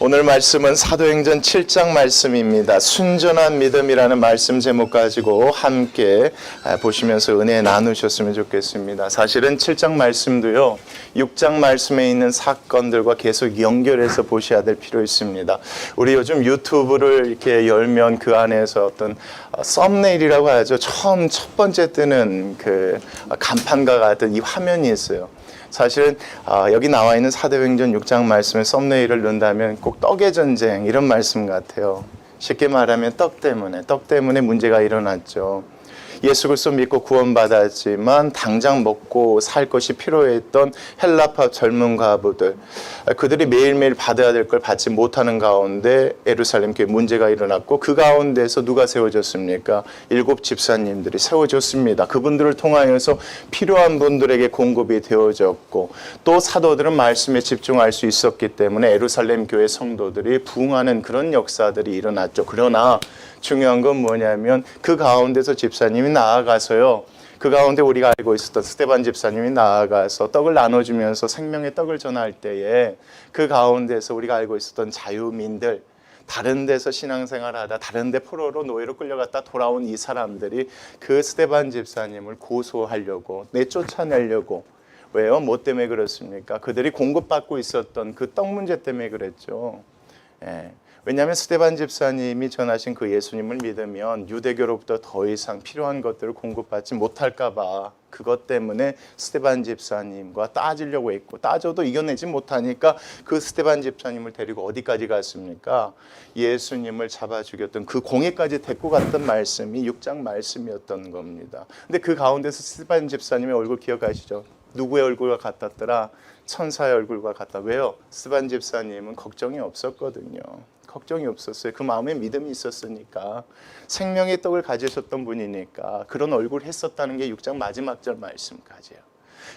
오늘 말씀은 사도행전 7장 말씀입니다. 순전한 믿음이라는 말씀 제목 가지고 함께 보시면서 은혜 나누셨으면 좋겠습니다. 사실은 7장 말씀도요, 6장 말씀에 있는 사건들과 계속 연결해서 보셔야 될 필요 있습니다. 우리 요즘 유튜브를 이렇게 열면 그 안에서 어떤 썸네일이라고 하죠. 처음 첫 번째 뜨는 그 간판과 같은 이 화면이 있어요. 사실은 여기 나와 있는 사도행전 6장 말씀에 썸네일을 넣는다면 꼭 떡의 전쟁 이런 말씀 같아요. 쉽게 말하면 떡 때문에 문제가 일어났죠. 예수 그리스도 믿고 구원받았지만 당장 먹고 살 것이 필요했던 헬라파 젊은 과부들, 그들이 매일매일 받아야 될 걸 받지 못하는 가운데 예루살렘 교회 문제가 일어났고, 그 가운데서 누가 세워졌습니까? 7 집사님들이 세워졌습니다. 그분들을 통하여서 필요한 분들에게 공급이 되어졌고, 또 사도들은 말씀에 집중할 수 있었기 때문에 예루살렘 교회 성도들이 부흥하는 그런 역사들이 일어났죠. 그러나 중요한 건 뭐냐면 그 가운데서 집사님이 나아가서요, 그 가운데 우리가 알고 있었던 스데반 집사님이 나아가서 떡을 나눠주면서 생명의 떡을 전할 때에 그 가운데서 우리가 알고 있었던 자유민들, 다른 데서 신앙생활하다 다른 데 포로로 노예로 끌려갔다 돌아온 이 사람들이 그 스데반 집사님을 고소하려고, 내쫓아내려고, 왜요? 뭐 때문에 그렇습니까? 그들이 공급받고 있었던 그 떡 문제 때문에 그랬죠. 왜냐하면 스데반 집사님이 전하신 그 예수님을 믿으면 유대교로부터 더 이상 필요한 것들을 공급받지 못할까 봐, 그것 때문에 스데반 집사님과 따지려고 했고, 따져도 이겨내지 못하니까 그 스데반 집사님을 데리고 어디까지 갔습니까? 예수님을 잡아 죽였던 그 공회까지 데리고 갔던 말씀이 6장 말씀이었던 겁니다. 근데 그 가운데서 스데반 집사님의 얼굴 기억하시죠? 누구의 얼굴과 같았더라? 천사의 얼굴과 같다. 왜요? 스데반 집사님은 걱정이 없었거든요. 걱정이 없었어요. 그 마음에 믿음이 있었으니까, 생명의 떡을 가지셨던 분이니까 그런 얼굴을 했었다는 게 6장 마지막 절 말씀까지예요.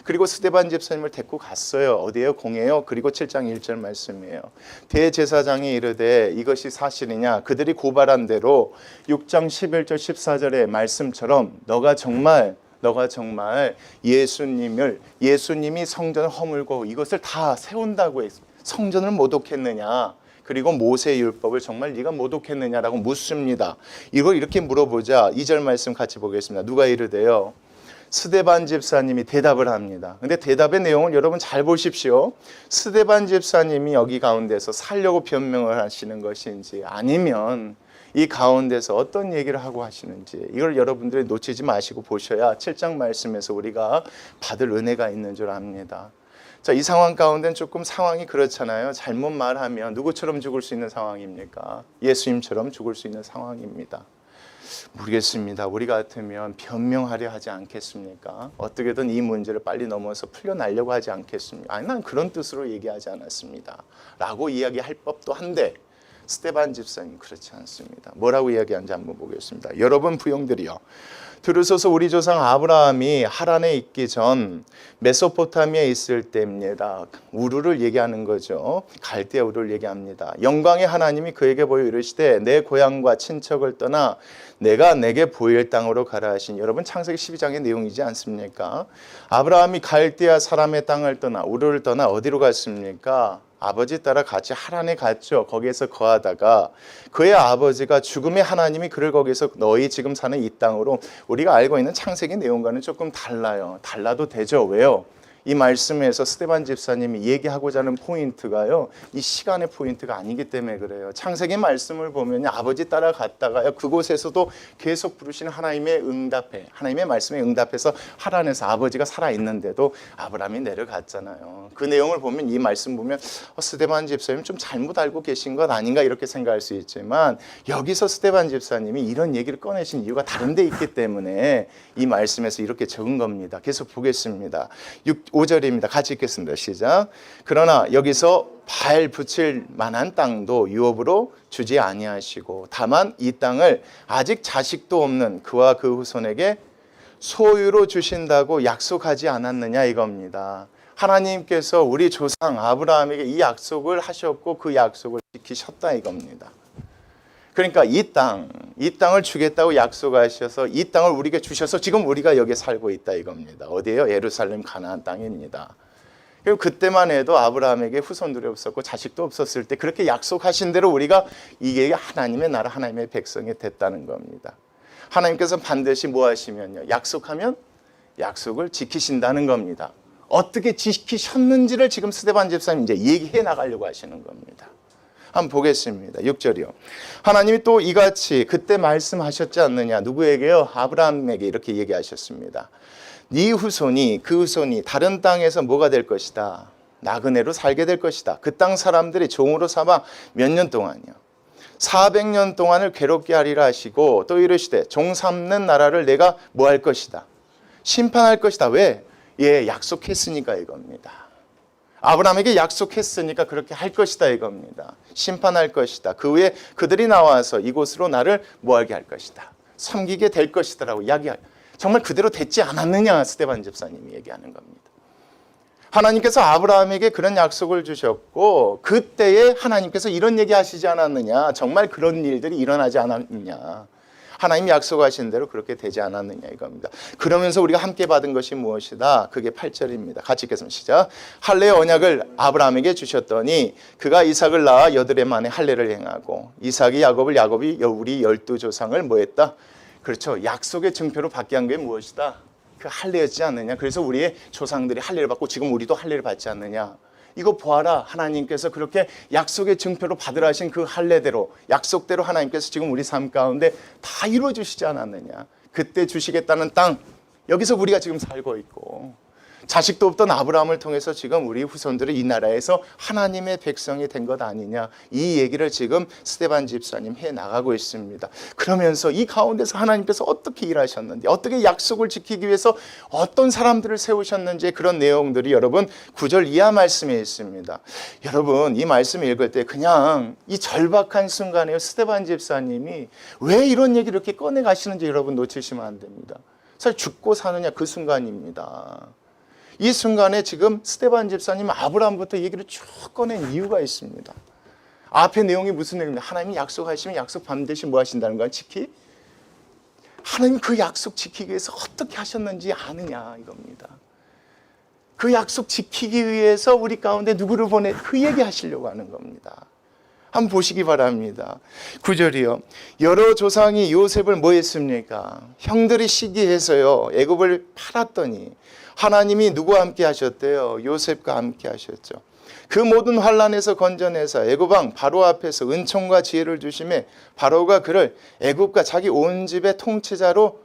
그리고 스데반 집사님을 데리고 갔어요. 어디에요? 공회요. 그리고 7장 1절 말씀이에요. 대제사장이 이르되 이것이 사실이냐? 그들이 고발한 대로 6장 11절 14절의 말씀처럼 너가 정말 예수님이 성전을 허물고 이것을 다 세운다고 했습니다. 성전을 모독했느냐? 그리고 모세의 율법을 정말 네가 모독했느냐라고 묻습니다. 이걸 이렇게 물어보자 2절 말씀 같이 보겠습니다. 누가 이르되요? 스데반 집사님이 대답을 합니다. 근데 대답의 내용을 여러분 잘 보십시오. 스데반 집사님이 여기 가운데서 살려고 변명을 하시는 것인지, 아니면 이 가운데서 어떤 얘기를 하고 하시는지, 이걸 여러분들이 놓치지 마시고 보셔야 7장 말씀에서 우리가 받을 은혜가 있는 줄 압니다. 자, 이 상황 가운데는 조금 상황이 그렇잖아요. 잘못 말하면 누구처럼 죽을 수 있는 상황입니까? 예수님처럼 죽을 수 있는 상황입니다. 모르겠습니다. 우리 같으면 변명하려 하지 않겠습니까? 어떻게든 이 문제를 빨리 넘어서 풀려나려고 하지 않겠습니까? 아니, 난 그런 뜻으로 얘기하지 않았습니다 라고 이야기할 법도 한데, 스데반 집사님 그렇지 않습니다. 뭐라고 이야기하는지 한번 보겠습니다. 여러분 부형들이여, 들으소서. 우리 조상 아브라함이 하란에 있기 전 메소포타미아에 있을 때입니다. 우르를 얘기하는 거죠. 갈대아 우르를 얘기합니다. 영광의 하나님이 그에게 보여 이르시되 내 고향과 친척을 떠나 내가 내게 보일 땅으로 가라 하신, 여러분 창세기 12장의 내용이지 않습니까? 아브라함이 갈대아 사람의 땅을 떠나, 우르를 떠나 어디로 갔습니까? 아버지 따라 같이 하란에 갔죠. 거기에서 거하다가 그의 아버지가 죽음의 하나님이 그를 거기서 너희 지금 사는 이 땅으로, 우리가 알고 있는 창세기 내용과는 조금 달라요. 달라도 되죠. 왜요? 이 말씀에서 스데반 집사님이 얘기하고자 하는 포인트가요, 이 시간의 포인트가 아니기 때문에 그래요. 창세기 말씀을 보면 아버지 따라갔다가요, 그곳에서도 계속 부르시는 하나님의 말씀에 응답해서 하란에서 아버지가 살아있는데도 아브라함이 내려갔잖아요. 그 내용을 보면, 이 말씀 보면 스데반 집사님 좀 잘못 알고 계신 것 아닌가 이렇게 생각할 수 있지만, 여기서 스데반 집사님이 이런 얘기를 꺼내신 이유가 다른 데 있기 때문에 이 말씀에서 이렇게 적은 겁니다. 계속 보겠습니다. 5절입니다. 같이 읽겠습니다. 시작. 그러나 여기서 발 붙일 만한 땅도 유업으로 주지 아니하시고, 다만 이 땅을 아직 자식도 없는 그와 그 후손에게 소유로 주신다고 약속하지 않았느냐 이겁니다. 하나님께서 우리 조상 아브라함에게 이 약속을 하셨고 그 약속을 지키셨다 이겁니다. 그러니까 이 땅을 주겠다고 약속하셔서 이 땅을 우리에게 주셔서 지금 우리가 여기 살고 있다 이겁니다. 어디예요? 예루살렘 가나안 땅입니다. 그리고 그때만 해도 아브라함에게 후손들이 없었고 자식도 없었을 때 그렇게 약속하신 대로 우리가 이게 하나님의 나라, 하나님의 백성이 됐다는 겁니다. 하나님께서 반드시 뭐 하시면요, 약속하면 약속을 지키신다는 겁니다. 어떻게 지키셨는지를 지금 스데반 집사님 이제 얘기해 나가려고 하시는 겁니다. 한번 보겠습니다. 6절이요. 하나님이 또 이같이 그때 말씀하셨지 않느냐. 누구에게요? 아브라함에게 이렇게 얘기하셨습니다. 네 후손이, 그 후손이 다른 땅에서 뭐가 될 것이다. 나그네로 살게 될 것이다. 그 땅 사람들이 종으로 삼아 몇 년 동안이요. 400년 동안을 괴롭게 하리라 하시고 또 이르시되 종 삼는 나라를 내가 뭐 할 것이다. 심판할 것이다. 왜? 예, 약속했으니까 이겁니다. 아브라함에게 약속했으니까 그렇게 할 것이다 이겁니다. 심판할 것이다. 그 후에 그들이 나와서 이곳으로 나를 뭐하게 할 것이다. 섬기게 될 것이다라고 이야기할. 정말 그대로 됐지 않았느냐 스데반 집사님이 얘기하는 겁니다. 하나님께서 아브라함에게 그런 약속을 주셨고 그때에 하나님께서 이런 얘기하시지 않았느냐. 정말 그런 일들이 일어나지 않았느냐. 하나님이 약속하신 대로 그렇게 되지 않았느냐 이겁니다. 그러면서 우리가 함께 받은 것이 무엇이다? 그게 8절입니다. 같이 읽겠습니다. 시작. 할례의 언약을 아브라함에게 주셨더니 그가 이삭을 낳아 여드레 만에 할례를 행하고 이삭이 야곱을, 야곱이 우리 12조상을 뭐 했다? 그렇죠. 약속의 증표로 받게 한 게 무엇이다? 그 할례였지 않느냐. 그래서 우리의 조상들이 할례를 받고 지금 우리도 할례를 받지 않느냐. 이거 보아라. 하나님께서 그렇게 약속의 증표로 받으라 하신 그 할례대로 약속대로 하나님께서 지금 우리 삶 가운데 다 이루어 주시지 않았느냐. 그때 주시겠다는 땅 여기서 우리가 지금 살고 있고 자식도 없던 아브라함을 통해서 지금 우리 후손들은 이 나라에서 하나님의 백성이 된 것 아니냐. 이 얘기를 지금 스데반 집사님 해 나가고 있습니다. 그러면서 이 가운데서 하나님께서 어떻게 일하셨는지, 어떻게 약속을 지키기 위해서 어떤 사람들을 세우셨는지 그런 내용들이 여러분 9절 이하 말씀에 있습니다. 여러분 이 말씀 읽을 때 그냥 이 절박한 순간에 스데반 집사님이 왜 이런 얘기를 이렇게 꺼내 가시는지 여러분 놓치시면 안 됩니다. 사실 죽고 사느냐 그 순간입니다. 이 순간에 지금 스데반 집사님 아브라함부터 얘기를 쭉 꺼낸 이유가 있습니다. 앞에 내용이 무슨 내용입니까? 하나님이 약속하시면 약속 반드시 뭐 하신다는 거야? 하나님 그 약속 지키기 위해서 어떻게 하셨는지 아느냐 이겁니다. 그 약속 지키기 위해서 우리 가운데 누구를 보내 그 얘기 하시려고 하는 겁니다. 한번 보시기 바랍니다. 9절이요. 여러 조상이 요셉을 뭐 했습니까? 형들이 시기해서요. 애굽을 팔았더니 하나님이 누구와 함께 하셨대요? 요셉과 함께 하셨죠. 그 모든 환난에서 건져내서 애굽 왕 바로 앞에서 은총과 지혜를 주심에 바로가 그를 애굽과 자기 온 집의 통치자로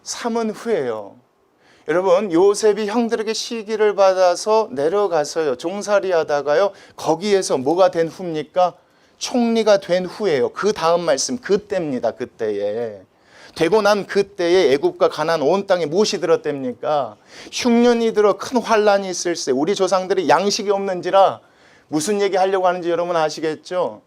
삼은 후에요. 여러분 요셉이 형들에게 시기를 받아서 내려가서요. 종살이 하다가요. 거기에서 뭐가 된 후입니까? 총리가 된 후에요. 그 다음 말씀 그때입니다. 그때에. 되고 난 그때에 애굽과 가나안 온 땅에 무엇이 들었답니까? 흉년이 들어 큰 환란이 있을세. 우리 조상들이 양식이 없는지라 무슨 얘기 하려고 하는지 여러분 아시겠죠?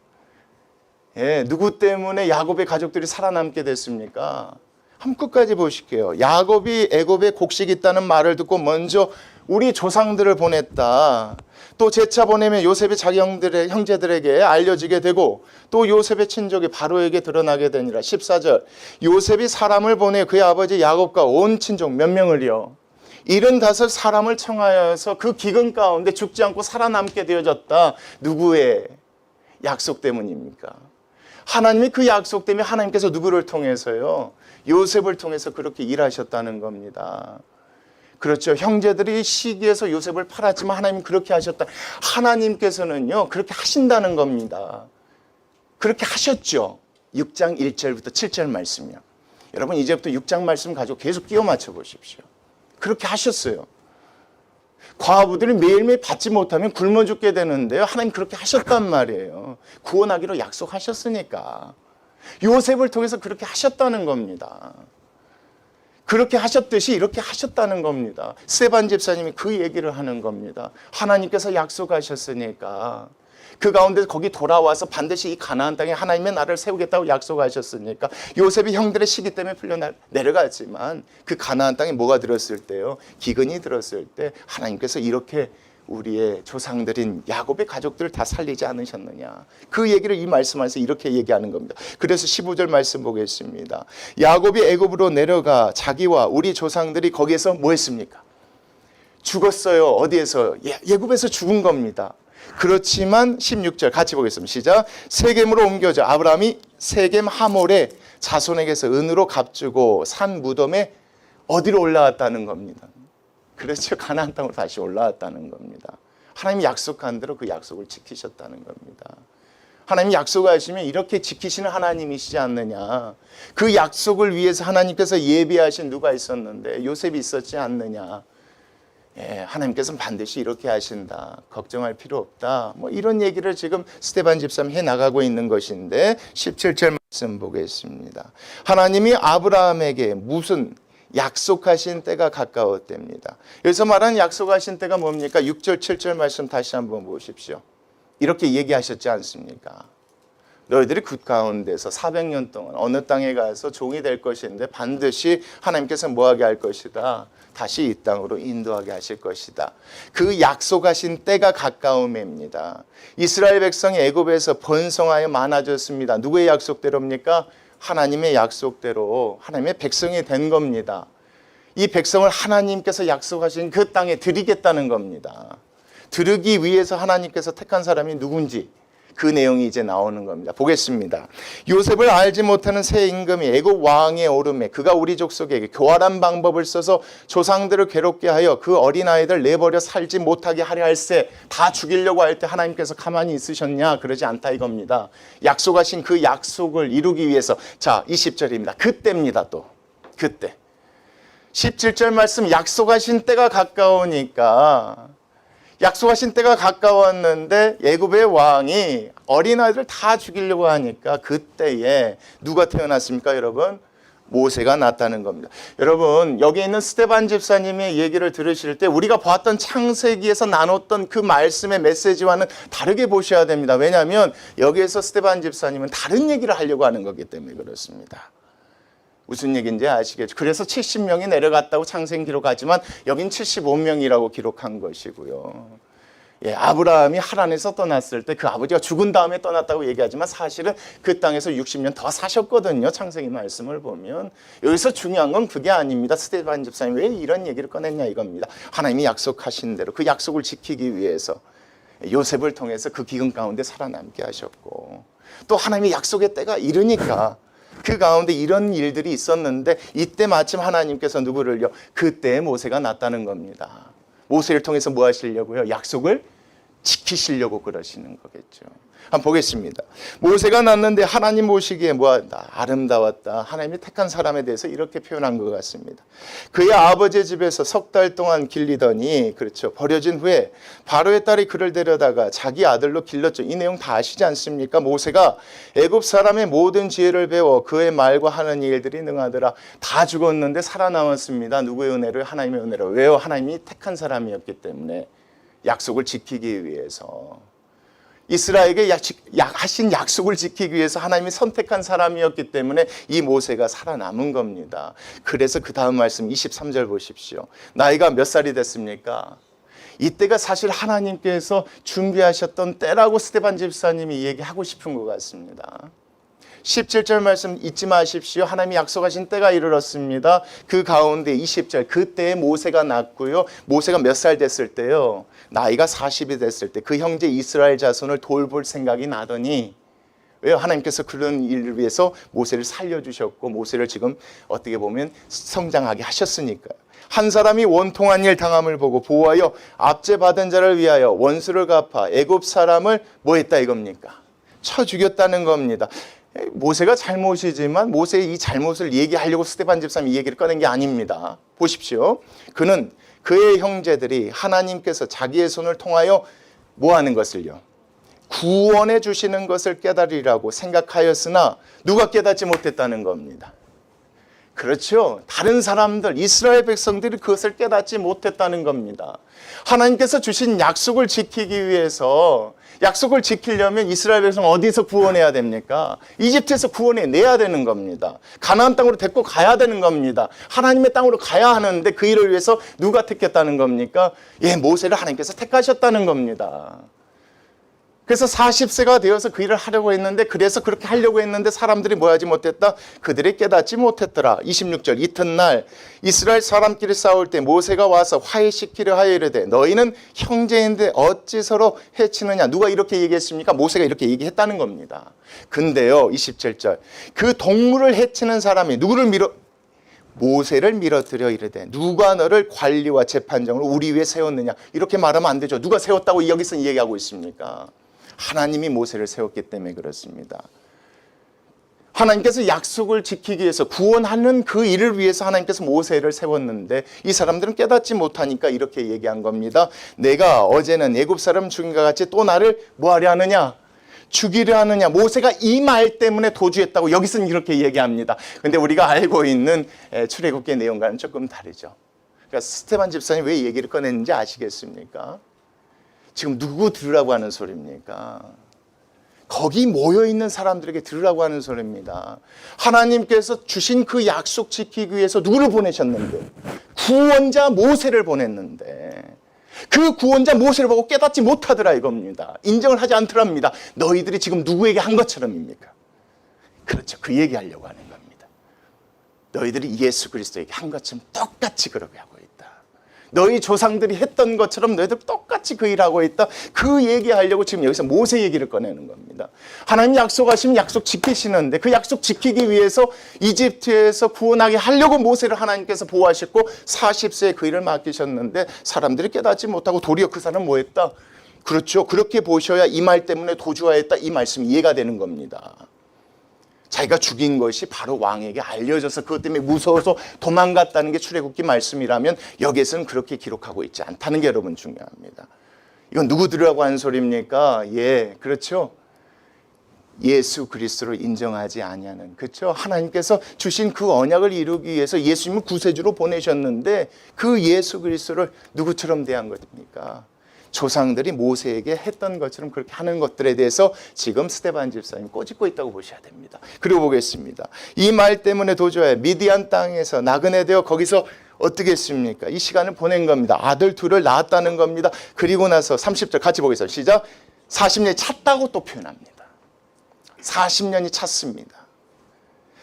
예, 누구 때문에 야곱의 가족들이 살아남게 됐습니까? 한번 끝까지 보실게요. 야곱이 애굽에 곡식이 있다는 말을 듣고 먼저 우리 조상들을 보냈다. 또 재차 보내면 요셉이 자기 형제들에게 알려지게 되고 또 요셉의 친족이 바로에게 드러나게 되니라. 14절 요셉이 사람을 보내 그의 아버지 야곱과 온 친족 몇 명을요? 75 사람을 청하여서 그 기근 가운데 죽지 않고 살아남게 되어졌다. 누구의 약속 때문입니까? 하나님이 그 약속 때문에 하나님께서 누구를 통해서요? 요셉을 통해서 그렇게 일하셨다는 겁니다. 그렇죠. 형제들이 시기해서 요셉을 팔았지만 하나님 그렇게 하셨다. 하나님께서는요 그렇게 하신다는 겁니다. 그렇게 하셨죠. 6장 1절부터 7절 말씀이요. 여러분 이제부터 6장 말씀 가지고 계속 끼워 맞춰 보십시오. 그렇게 하셨어요. 과부들이 매일매일 받지 못하면 굶어 죽게 되는데요. 하나님 그렇게 하셨단 말이에요. 구원하기로 약속하셨으니까. 요셉을 통해서 그렇게 하셨다는 겁니다. 그렇게 하셨듯이 이렇게 하셨다는 겁니다. 스데반 집사님이 그 얘기를 하는 겁니다. 하나님께서 약속하셨으니까 그 가운데 거기 돌아와서 반드시 이 가나안 땅에 하나님의 나라를 세우겠다고 약속하셨으니까 요셉이 형들의 시기 때문에 풀려 내려갔지만 그 가나안 땅에 뭐가 들었을 때요? 기근이 들었을 때 하나님께서 이렇게 우리의 조상들인 야곱의 가족들을 다 살리지 않으셨느냐. 그 얘기를 이 말씀 안에서 이렇게 얘기하는 겁니다. 그래서 15절 말씀 보겠습니다. 야곱이 애굽으로 내려가 자기와 우리 조상들이 거기에서 뭐 했습니까? 죽었어요. 어디에서? 예굽에서 죽은 겁니다. 그렇지만 16절 같이 보겠습니다. 시작. 세겜으로 옮겨져 아브라함이 세겜 하몰에 자손에게서 은으로 값주고 산 무덤에 어디로 올라왔다는 겁니다. 그렇죠. 가나안 땅으로 다시 올라왔다는 겁니다. 하나님이 약속한 대로 그 약속을 지키셨다는 겁니다. 하나님이 약속하시면 이렇게 지키시는 하나님이시지 않느냐. 그 약속을 위해서 하나님께서 예비하신 누가 있었는데 요셉이 있었지 않느냐. 하나님께서는 반드시 이렇게 하신다. 걱정할 필요 없다. 뭐 이런 얘기를 지금 스데반 집사님 해나가고 있는 것인데 17절 말씀 보겠습니다. 하나님이 아브라함에게 무슨 약속하신 때가 가까웠답니다. 여기서 말하는 약속하신 때가 뭡니까? 6절 7절 말씀 다시 한번 보십시오. 이렇게 얘기하셨지 않습니까? 너희들이 그 가운데서 400년 동안 어느 땅에 가서 종이 될 것인데 반드시 하나님께서 뭐하게 할 것이다. 다시 이 땅으로 인도하게 하실 것이다. 그 약속하신 때가 가까움입니다. 이스라엘 백성이 애굽에서 번성하여 많아졌습니다. 누구의 약속대로입니까? 하나님의 약속대로 하나님의 백성이 된 겁니다. 이 백성을 하나님께서 약속하신 그 땅에 드리겠다는 겁니다. 드리기 위해서 하나님께서 택한 사람이 누군지 그 내용이 이제 나오는 겁니다. 보겠습니다. 요셉을 알지 못하는 새 임금이 애굽 왕의 오름에 그가 우리 족속에게 교활한 방법을 써서 조상들을 괴롭게 하여 그 어린아이들 내버려 살지 못하게 하려 할세 다 죽이려고 할 때 하나님께서 가만히 있으셨냐? 그러지 않다 이겁니다. 약속하신 그 약속을 이루기 위해서 자 20절입니다. 그때입니다. 또 그때 17절 말씀 약속하신 때가 가까우니까 약속하신 때가 가까웠는데 애굽의 왕이 어린아이들 다 죽이려고 하니까 그때에 누가 태어났습니까 여러분? 모세가 났다는 겁니다. 여러분 여기 있는 스데반 집사님의 얘기를 들으실 때 우리가 봤던 창세기에서 나눴던 그 말씀의 메시지와는 다르게 보셔야 됩니다. 왜냐하면 여기에서 스데반 집사님은 다른 얘기를 하려고 하는 거기 때문에 그렇습니다. 무슨 얘기인지 아시겠죠? 그래서 70명이 내려갔다고 창세기 기록하지만 여긴 75명이라고 기록한 것이고요. 아브라함이 하란에서 떠났을 때 그 아버지가 죽은 다음에 떠났다고 얘기하지만 사실은 그 땅에서 60년 더 사셨거든요. 창세기 말씀을 보면. 여기서 중요한 건 그게 아닙니다. 스데반 집사님 왜 이런 얘기를 꺼냈냐 이겁니다. 하나님이 약속하신 대로 그 약속을 지키기 위해서 요셉을 통해서 그 기근 가운데 살아남게 하셨고 또 하나님의 약속의 때가 이르니까 그 가운데 이런 일들이 있었는데 이때 마침 하나님께서 누구를요? 그때 모세가 났다는 겁니다. 모세를 통해서 뭐 하시려고요? 약속을 지키시려고 그러시는 거겠죠. 한번 보겠습니다. 모세가 났는데 하나님 보시기에 뭐한다? 아름다웠다. 하나님이 택한 사람에 대해서 이렇게 표현한 것 같습니다. 그의 아버지 집에서 석 달 동안 길리더니 그렇죠. 버려진 후에 바로의 딸이 그를 데려다가 자기 아들로 길렀죠. 이 내용 다 아시지 않습니까? 모세가 애굽 사람의 모든 지혜를 배워 그의 말과 하는 일들이 능하더라. 다 죽었는데 살아남았습니다. 누구의 은혜를? 하나님의 은혜로. 왜요? 하나님이 택한 사람이었기 때문에 약속을 지키기 위해서 이스라엘에게 하신 약속을 지키기 위해서 하나님이 선택한 사람이었기 때문에 이 모세가 살아남은 겁니다. 그래서 그 다음 말씀 23절 보십시오. 나이가 몇 살이 됐습니까? 이때가 사실 하나님께서 준비하셨던 때라고 스데반 집사님이 얘기하고 싶은 것 같습니다. 17절 말씀 잊지 마십시오. 하나님이 약속하신 때가 이르렀습니다. 그 가운데 20절 그때에 모세가 났고요. 모세가 몇 살 됐을 때요? 나이가 40이 됐을 때 그 형제 이스라엘 자손을 돌볼 생각이 나더니 왜요? 하나님께서 그런 일을 위해서 모세를 살려주셨고 모세를 지금 어떻게 보면 성장하게 하셨으니까요. 한 사람이 원통한 일 당함을 보고 보호하여 압제받은 자를 위하여 원수를 갚아 애굽 사람을 뭐 했다 이겁니까? 쳐 죽였다는 겁니다. 모세가 잘못이지만 모세의 이 잘못을 얘기하려고 스데반 집사님이 이 얘기를 꺼낸 게 아닙니다. 보십시오. 그는 그의 형제들이 하나님께서 자기의 손을 통하여 뭐 하는 것을요? 구원해 주시는 것을 깨달으리라고 생각하였으나 누가 깨닫지 못했다는 겁니다. 그렇죠. 다른 사람들, 이스라엘 백성들이 그것을 깨닫지 못했다는 겁니다. 하나님께서 주신 약속을 지키기 위해서 약속을 지키려면 이스라엘 백성 어디서 구원해야 됩니까? 이집트에서 구원해내야 되는 겁니다. 가나안 땅으로 데리고 가야 되는 겁니다. 하나님의 땅으로 가야 하는데 그 일을 위해서 누가 택했다는 겁니까? 모세를 하나님께서 택하셨다는 겁니다. 그래서 40세가 되어서 그 일을 하려고 했는데, 그래서 그렇게 하려고 했는데 사람들이 뭐 하지 못했다? 그들이 깨닫지 못했더라. 26절, 이튿날 이스라엘 사람끼리 싸울 때 모세가 와서 화해시키려 하여 이르되 너희는 형제인데 어찌 서로 해치느냐. 누가 이렇게 얘기했습니까? 모세가 이렇게 얘기했다는 겁니다. 근데요, 27절, 그 동물을 해치는 사람이 누구를 모세를 밀어뜨려 이르되 누가 너를 관리와 재판장으로 우리 위에 세웠느냐. 이렇게 말하면 안 되죠. 누가 세웠다고 여기서 얘기하고 있습니까? 하나님이 모세를 세웠기 때문에 그렇습니다. 하나님께서 약속을 지키기 위해서, 구원하는 그 일을 위해서 하나님께서 모세를 세웠는데 이 사람들은 깨닫지 못하니까 이렇게 얘기한 겁니다. 내가 어제는 애굽 사람 죽인 것 같이 또 나를 뭐 하려 하느냐? 죽이려 하느냐. 모세가 이 말 때문에 도주했다고 여기서는 이렇게 얘기합니다. 근데 우리가 알고 있는 출애굽기 내용과는 조금 다르죠. 그러니까 스데반 집사님 왜 얘기를 꺼냈는지 아시겠습니까? 지금 누구 들으라고 하는 소리입니까? 거기 모여있는 사람들에게 들으라고 하는 소리입니다. 하나님께서 주신 그 약속 지키기 위해서 누구를 보내셨는데? 구원자 모세를 보냈는데 그 구원자 모세를 보고 깨닫지 못하더라 이겁니다. 인정을 하지 않더랍니다. 너희들이 지금 누구에게 한 것처럼입니까? 그렇죠. 그 얘기하려고 하는 겁니다. 너희들이 예수 그리스도에게 한 것처럼 똑같이 그렇게 하고 있다. 너희 조상들이 했던 것처럼 너희들 똑같이 그 일하고 있다. 그 얘기하려고 지금 여기서 모세 얘기를 꺼내는 겁니다. 하나님 약속하시면 약속 지키시는데 그 약속 지키기 위해서 이집트에서 구원하게 하려고 모세를 하나님께서 보호하셨고 40세에 그 일을 맡기셨는데 사람들이 깨닫지 못하고 도리어 그 사람은 뭐 했다? 그렇죠. 그렇게 보셔야 이 말 때문에 도주하였다. 이 말씀이 이해가 되는 겁니다. 자기가 죽인 것이 바로 왕에게 알려져서 그것 때문에 무서워서 도망갔다는 게 출애굽기 말씀이라면 여기에서는 그렇게 기록하고 있지 않다는 게 여러분 중요합니다. 이건 누구 들으라고 하는 소리입니까? 예, 그렇죠. 예수 그리스도를 인정하지 아니하는, 그렇죠. 하나님께서 주신 그 언약을 이루기 위해서 예수님을 구세주로 보내셨는데 그 예수 그리스도를 누구처럼 대한 것입니까? 조상들이 모세에게 했던 것처럼 그렇게 하는 것들에 대해서 지금 스데반 집사님 꼬집고 있다고 보셔야 됩니다. 그리고 보겠습니다. 이 말 때문에 도저히 미디안 땅에서 나그네 되어 거기서 어떻게 했습니까? 이 시간을 보낸 겁니다. 아들 둘을 낳았다는 겁니다. 그리고 나서 30절 같이 보겠습니다. 시작. 40년이 찼다고 또 표현합니다. 40년이 찼습니다.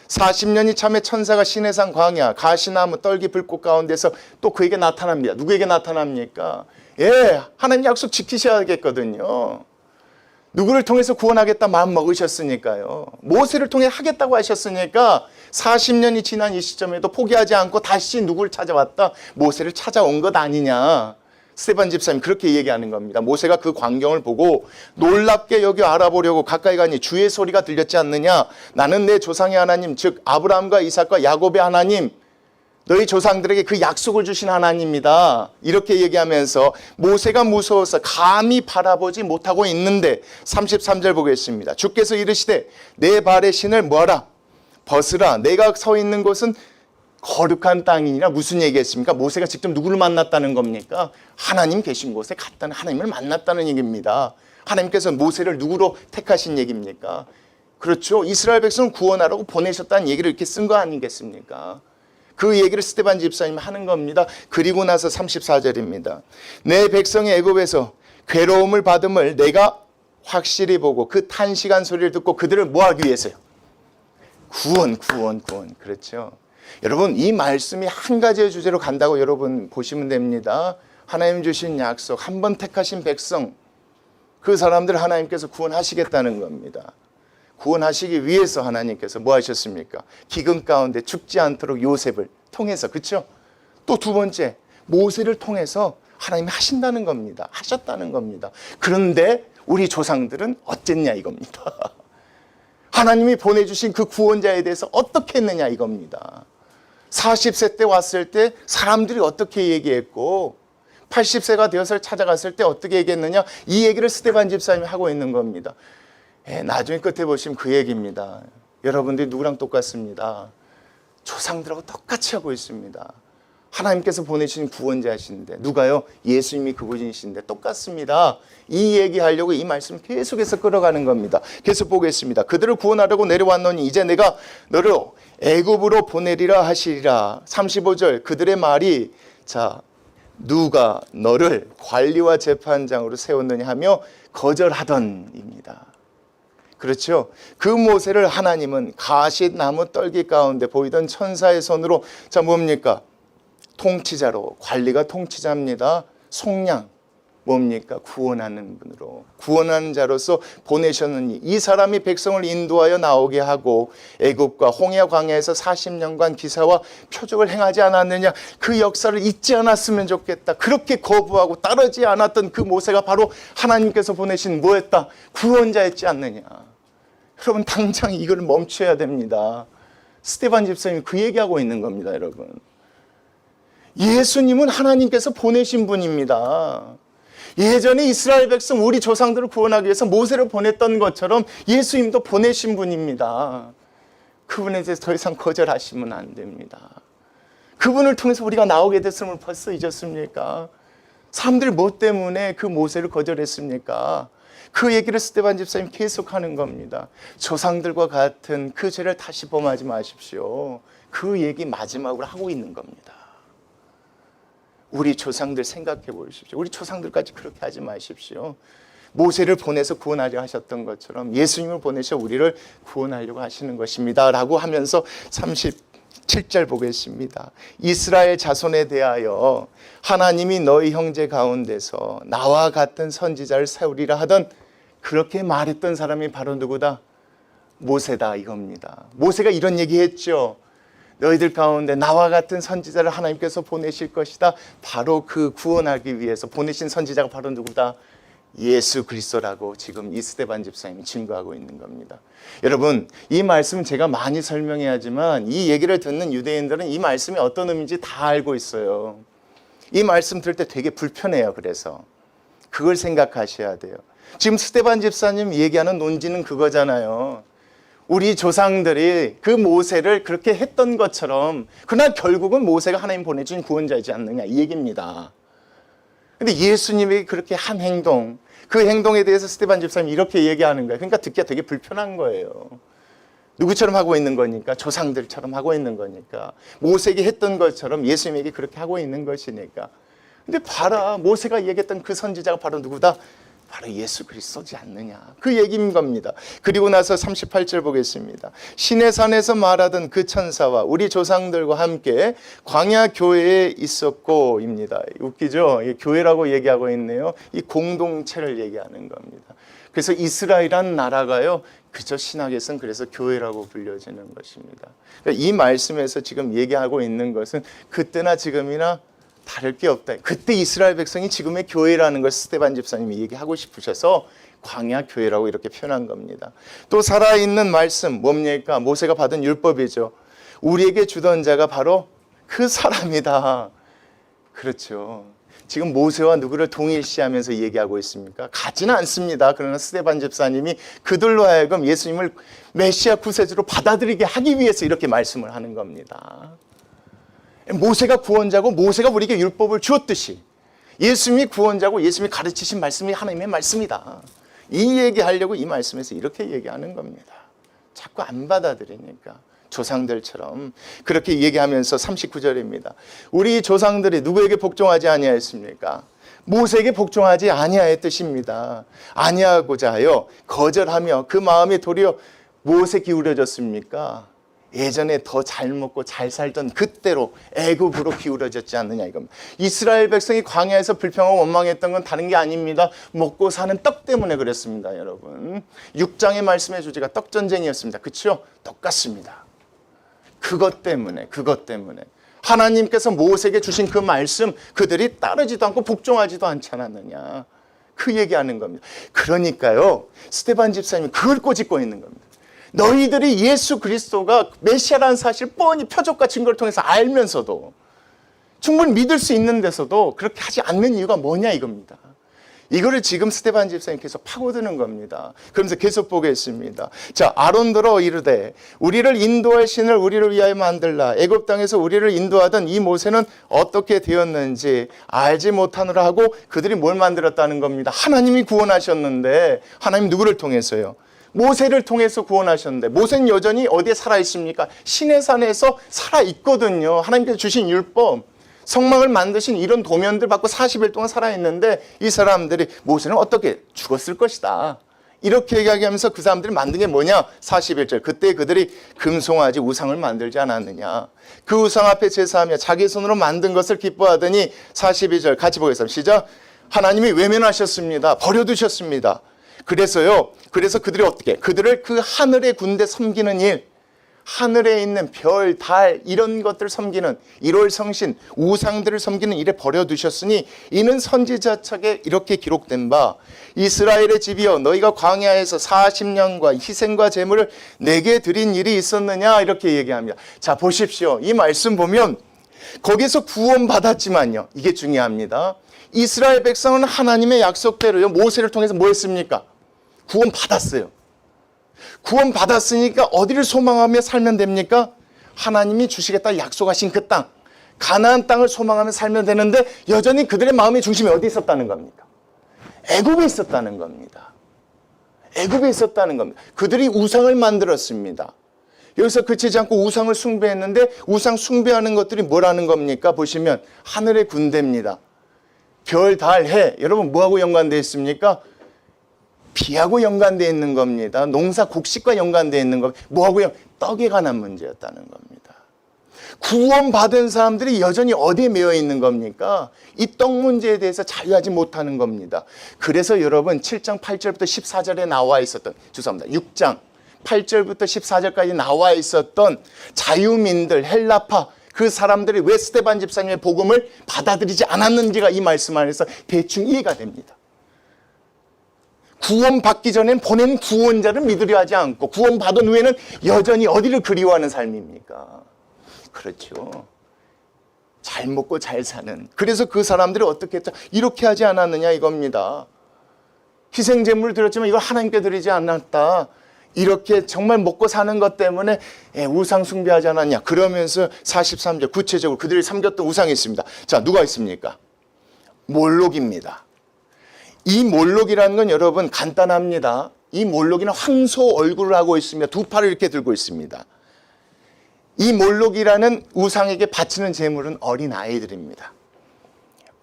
40년이 참에 천사가 시내산 광야 가시나무 떨기 불꽃 가운데서 또 그에게 나타납니다. 누구에게 나타납니까? 예, 하나님 약속 지키셔야겠거든요. 누구를 통해서 구원하겠다 마음 먹으셨으니까요. 모세를 통해 하겠다고 하셨으니까 40년이 지난 이 시점에도 포기하지 않고 다시 누구를 찾아왔다? 모세를 찾아온 것 아니냐. 스데반 집사님 그렇게 얘기하는 겁니다. 모세가 그 광경을 보고 놀랍게 여기 알아보려고 가까이 가니 주의 소리가 들렸지 않느냐. 나는 내 조상의 하나님 즉 아브라함과 이삭과 야곱의 하나님, 너희 조상들에게 그 약속을 주신 하나님이다. 이렇게 얘기하면서 모세가 무서워서 감히 바라보지 못하고 있는데 33절 보겠습니다. 주께서 이르시되 내 발의 신을 뭐하라? 벗으라. 내가 서 있는 곳은 거룩한 땅이니라. 무슨 얘기했습니까? 모세가 직접 누구를 만났다는 겁니까? 하나님 계신 곳에 갔다는, 하나님을 만났다는 얘기입니다. 하나님께서 모세를 누구로 택하신 얘기입니까? 그렇죠. 이스라엘 백성을 구원하라고 보내셨다는 얘기를 이렇게 쓴 거 아니겠습니까? 그 얘기를 스데반 집사님이 하는 겁니다. 그리고 나서 34절입니다. 내 백성이 애굽에서 괴로움을 받음을 내가 확실히 보고 그 탄식한 소리를 듣고 그들을 뭐 하기 위해서요? 구원. 그렇죠. 여러분 이 말씀이 한 가지의 주제로 간다고 여러분 보시면 됩니다. 하나님 주신 약속, 한 번 택하신 백성, 그 사람들 하나님께서 구원하시겠다는 겁니다. 구원하시기 위해서 하나님께서 뭐 하셨습니까? 기근 가운데 죽지 않도록 요셉을 통해서, 그렇죠? 또 두 번째 모세를 통해서 하나님이 하신다는 겁니다. 하셨다는 겁니다. 그런데 우리 조상들은 어쨌냐 이겁니다. 하나님이 보내주신 그 구원자에 대해서 어떻게 했느냐 이겁니다. 40세 때 왔을 때 사람들이 어떻게 얘기했고 80세가 되어서 찾아갔을 때 어떻게 얘기했느냐, 이 얘기를 스데반 집사님이 하고 있는 겁니다. 나중에 끝에 보시면 그 얘기입니다. 여러분들이 누구랑 똑같습니다. 조상들하고 똑같이 하고 있습니다. 하나님께서 보내신 구원자신데 누가요? 예수님이 그분이신데 똑같습니다. 이 얘기하려고 이 말씀 계속해서 끌어가는 겁니다. 계속 보겠습니다. 그들을 구원하려고 내려왔노니 이제 내가 너를 애굽으로 보내리라 하시리라. 35절 그들의 말이 누가 너를 관리와 재판장으로 세웠느냐 하며 거절하던입니다. 그렇죠? 그 모세를 하나님은 가시나무 떨기 가운데 보이던 천사의 손으로 자 뭡니까? 통치자로, 관리가 통치자입니다. 속량 뭡니까? 구원하는 분으로, 구원하는 자로서 보내셨느니 이 사람이 백성을 인도하여 나오게 하고 애굽과 홍해 광야에서 40년간 기사와 표적을 행하지 않았느냐. 그 역사를 잊지 않았으면 좋겠다. 그렇게 거부하고 따르지 않았던 그 모세가 바로 하나님께서 보내신 뭐였다? 구원자였지 않느냐. 여러분 당장 이걸 멈춰야 됩니다. 스데반 집사님이 그 얘기하고 있는 겁니다. 여러분, 예수님은 하나님께서 보내신 분입니다. 예전에 이스라엘 백성 우리 조상들을 구원하기 위해서 모세를 보냈던 것처럼 예수님도 보내신 분입니다. 그분에 대해서 더 이상 거절하시면 안 됩니다. 그분을 통해서 우리가 나오게 됐음을 벌써 잊었습니까? 사람들이 뭐 때문에 그 모세를 거절했습니까? 그 얘기를 스데반 집사님 계속하는 겁니다. 조상들과 같은 그 죄를 다시 범하지 마십시오. 그 얘기 마지막으로 하고 있는 겁니다. 우리 조상들 생각해 보십시오. 우리 조상들까지 그렇게 하지 마십시오. 모세를 보내서 구원하려 하셨던 것처럼 예수님을 보내셔 우리를 구원하려고 하시는 것입니다 라고 하면서 37절 보겠습니다. 이스라엘 자손에 대하여 하나님이 너희 형제 가운데서 나와 같은 선지자를 세우리라 하던, 그렇게 말했던 사람이 바로 누구다? 모세다 이겁니다. 모세가 이런 얘기했죠. 너희들 가운데 나와 같은 선지자를 하나님께서 보내실 것이다. 바로 그 구원하기 위해서 보내신 선지자가 바로 누구다? 예수 그리스도라고 지금 이 스데반 집사님이 증거하고 있는 겁니다. 여러분, 이 말씀은 제가 많이 설명해야지만 이 얘기를 듣는 유대인들은 이 말씀이 어떤 의미인지 다 알고 있어요. 이 말씀 들을 때 되게 불편해요. 그래서 그걸 생각하셔야 돼요. 지금 스데반 집사님 얘기하는 논지는 그거잖아요. 우리 조상들이 그 모세를 그렇게 했던 것처럼, 그러나 결국은 모세가 하나님 보내준 구원자이지 않느냐 이 얘기입니다. 근데 예수님이 그렇게 한 행동, 그 행동에 대해서 스데반 집사님이 이렇게 얘기하는 거예요. 그러니까 듣기가 되게 불편한 거예요. 누구처럼 하고 있는 거니까? 조상들처럼 하고 있는 거니까. 모세에게 했던 것처럼 예수님에게 그렇게 하고 있는 것이니까. 근데 봐라, 모세가 얘기했던 그 선지자가 바로 누구다? 바로 예수 그리스도지 않느냐. 그 얘기인 겁니다. 그리고 나서 38절 보겠습니다. 시내산에서 말하던 그 천사와 우리 조상들과 함께 광야 교회에 있었고입니다. 웃기죠? 교회라고 얘기하고 있네요. 이 공동체를 얘기하는 겁니다. 그래서 이스라엘이라는 나라가요, 그저 신학에서는 그래서 교회라고 불려지는 것입니다. 그러니까 이 말씀에서 지금 얘기하고 있는 것은 그때나 지금이나 다를 게 없다. 그때 이스라엘 백성이 지금의 교회라는 걸 스데반 집사님이 얘기하고 싶으셔서 광야 교회라고 이렇게 표현한 겁니다. 또 살아있는 말씀 뭡니까? 모세가 받은 율법이죠. 우리에게 주던 자가 바로 그 사람이다. 그렇죠. 지금 모세와 누구를 동일시하면서 얘기하고 있습니까? 같지는 않습니다. 그러나 스데반 집사님이 그들로 하여금 예수님을 메시아 구세주로 받아들이게 하기 위해서 이렇게 말씀을 하는 겁니다. 모세가 구원자고 모세가 우리에게 율법을 주었듯이 예수님이 구원자고 예수님이 가르치신 말씀이 하나님의 말씀이다. 이 얘기하려고 이 말씀에서 이렇게 얘기하는 겁니다. 자꾸 안 받아들이니까 조상들처럼 그렇게 얘기하면서 39절입니다. 우리 조상들이 누구에게 복종하지 아니하였습니까? 모세에게 복종하지 아니하였듯입니다. 아니하고자 하여 거절하며 그 마음이 도리어 무엇에 기울어졌습니까? 예전에 더 잘 먹고 잘 살던 그때로 애굽으로 기울어졌지 않느냐 이겁니다. 이스라엘 백성이 광야에서 불평하고 원망했던 건 다른 게 아닙니다. 먹고 사는 떡 때문에 그랬습니다. 여러분, 6장의 말씀의 주제가 떡전쟁이었습니다. 그렇죠? 똑같습니다. 그것 때문에 하나님께서 모세에게 주신 그 말씀 그들이 따르지도 않고 복종하지도 않지 않았느냐, 그 얘기하는 겁니다. 그러니까요, 스데반 집사님이 그걸 꼬집고 있는 겁니다. 너희들이 예수 그리스도가 메시아라는 사실 뻔히 표적과 증거를 통해서 알면서도 충분히 믿을 수 있는 데서도 그렇게 하지 않는 이유가 뭐냐 이겁니다. 이거를 지금 스데반 집사님 계속 파고드는 겁니다. 그러면서 계속 보겠습니다. 자, 아론더러 이르되 우리를 인도할 신을 우리를 위하여 만들라. 애굽 땅에서 우리를 인도하던 이 모세는 어떻게 되었는지 알지 못하노라 하고 그들이 뭘 만들었다는 겁니다. 하나님이 구원하셨는데, 하나님 누구를 통해서요? 모세를 통해서 구원하셨는데, 모세는 여전히 어디에 살아있습니까? 시내산에서 살아있거든요. 하나님께서 주신 율법, 성막을 만드신 이런 도면들 받고 40일 동안 살아있는데 이 사람들이 모세는 어떻게 죽었을 것이다. 이렇게 얘기하면서 그 사람들이 만든 게 뭐냐? 41절. 그때 그들이 금송아지 우상을 만들지 않았느냐. 그 우상 앞에 제사하며 자기 손으로 만든 것을 기뻐하더니 42절 같이 보겠습니다. 시작. 하나님이 외면하셨습니다. 버려두셨습니다. 그래서 그들이 어떻게? 그들을 그 하늘의 군대 섬기는 일, 하늘에 있는 별, 달 이런 것들을 섬기는 1월 성신, 우상들을 섬기는 일에 버려두셨으니 이는 선지자책에 이렇게 기록된 바 이스라엘의 집이여 너희가 광야에서 40년과 희생과 제물을 내게 드린 일이 있었느냐 이렇게 얘기합니다. 자 보십시오. 이 말씀 보면 거기서 구원받았지만요. 이게 중요합니다. 이스라엘 백성은 하나님의 약속대로요. 모세를 통해서 뭐 했습니까? 구원받았어요. 구원받았으니까 어디를 소망하며 살면 됩니까? 하나님이 주시겠다 약속하신 그 땅, 가나안 땅을 소망하며 살면 되는데 여전히 그들의 마음의 중심이 어디 있었다는 겁니까? 애굽에 있었다는 겁니다. 애굽에 있었다는 겁니다. 그들이 우상을 만들었습니다. 여기서 그치지 않고 우상을 숭배했는데 우상 숭배하는 것들이 뭐라는 겁니까? 보시면 하늘의 군대입니다. 별, 달, 해. 여러분 뭐하고 연관되어 있습니까? 비하고 연관되어 있는 겁니다. 농사 곡식과 연관되어 있는 겁니다. 뭐하고 떡에 관한 문제였다는 겁니다. 구원받은 사람들이 여전히 어디에 매여 있는 겁니까? 이 떡 문제에 대해서 자유하지 못하는 겁니다. 그래서 여러분 7장 8절부터 14절에 나와 있었던 6장 8절부터 14절까지 나와 있었던 자유민들 헬라파 그 사람들이 왜 스데반 집사님의 복음을 받아들이지 않았는지가 이 말씀 안에서 대충 이해가 됩니다. 구원받기 전엔 보낸 구원자를 믿으려 하지 않고 구원받은 후에는 여전히 어디를 그리워하는 삶입니까? 그렇죠. 잘 먹고 잘 사는. 그래서 그 사람들이 어떻게 했죠? 이렇게 하지 않았느냐 이겁니다. 희생제물을 드렸지만 이걸 하나님께 드리지 않았다. 이렇게 정말 먹고 사는 것 때문에 우상 숭배하지 않았냐. 그러면서 43절 구체적으로 그들이 섬겼던 우상이 있습니다. 자, 누가 있습니까? 몰록입니다. 이 몰록이라는 건 여러분 간단합니다. 이 몰록이는 황소 얼굴을 하고 있습니다. 두 팔을 이렇게 들고 있습니다. 이 몰록이라는 우상에게 바치는 제물은 어린 아이들입니다.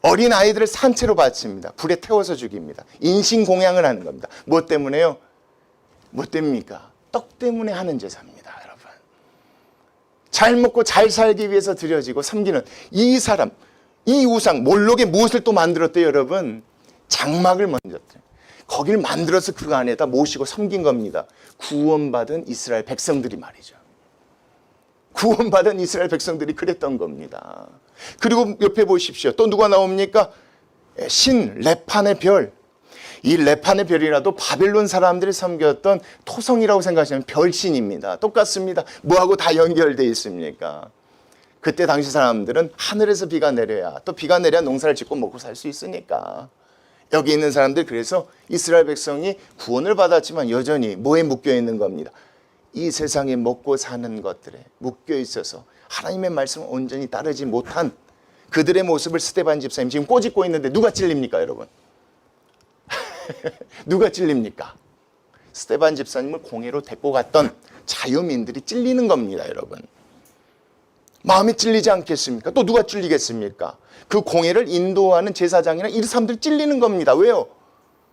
어린 아이들을 산채로 바칩니다. 불에 태워서 죽입니다. 인신공양을 하는 겁니다. 뭐 때문에요? 뭐 때문입니까? 떡 때문에 하는 제사입니다, 여러분. 잘 먹고 잘 살기 위해서 드려지고 섬기는 이 사람, 이 우상 몰록에 무엇을 또 만들었대요, 여러분? 장막을 먼저 거기를 만들어서 그 안에다 모시고 섬긴 겁니다. 구원받은 이스라엘 백성들이 말이죠. 구원받은 이스라엘 백성들이 그랬던 겁니다. 그리고 옆에 보십시오. 또 누가 나옵니까? 신, 레판의 별. 이 레판의 별이라도 바벨론 사람들이 섬겼던 토성이라고 생각하시면 별신입니다. 똑같습니다. 뭐하고 다 연결되어 있습니까? 그때 당시 사람들은 하늘에서 비가 내려야 또 비가 내려야 농사를 짓고 먹고 살 수 있으니까 여기 있는 사람들 그래서 이스라엘 백성이 구원을 받았지만 여전히 뭐에 묶여 있는 겁니다. 이 세상에 먹고 사는 것들에 묶여 있어서 하나님의 말씀을 온전히 따르지 못한 그들의 모습을 스데반 집사님 지금 꼬집고 있는데 누가 찔립니까 여러분? 누가 찔립니까? 스데반 집사님을 공회로 데리고 갔던 자유민들이 찔리는 겁니다 여러분. 마음이 찔리지 않겠습니까? 또 누가 찔리겠습니까? 그 공회를 인도하는 제사장이나 이 사람들이 찔리는 겁니다. 왜요?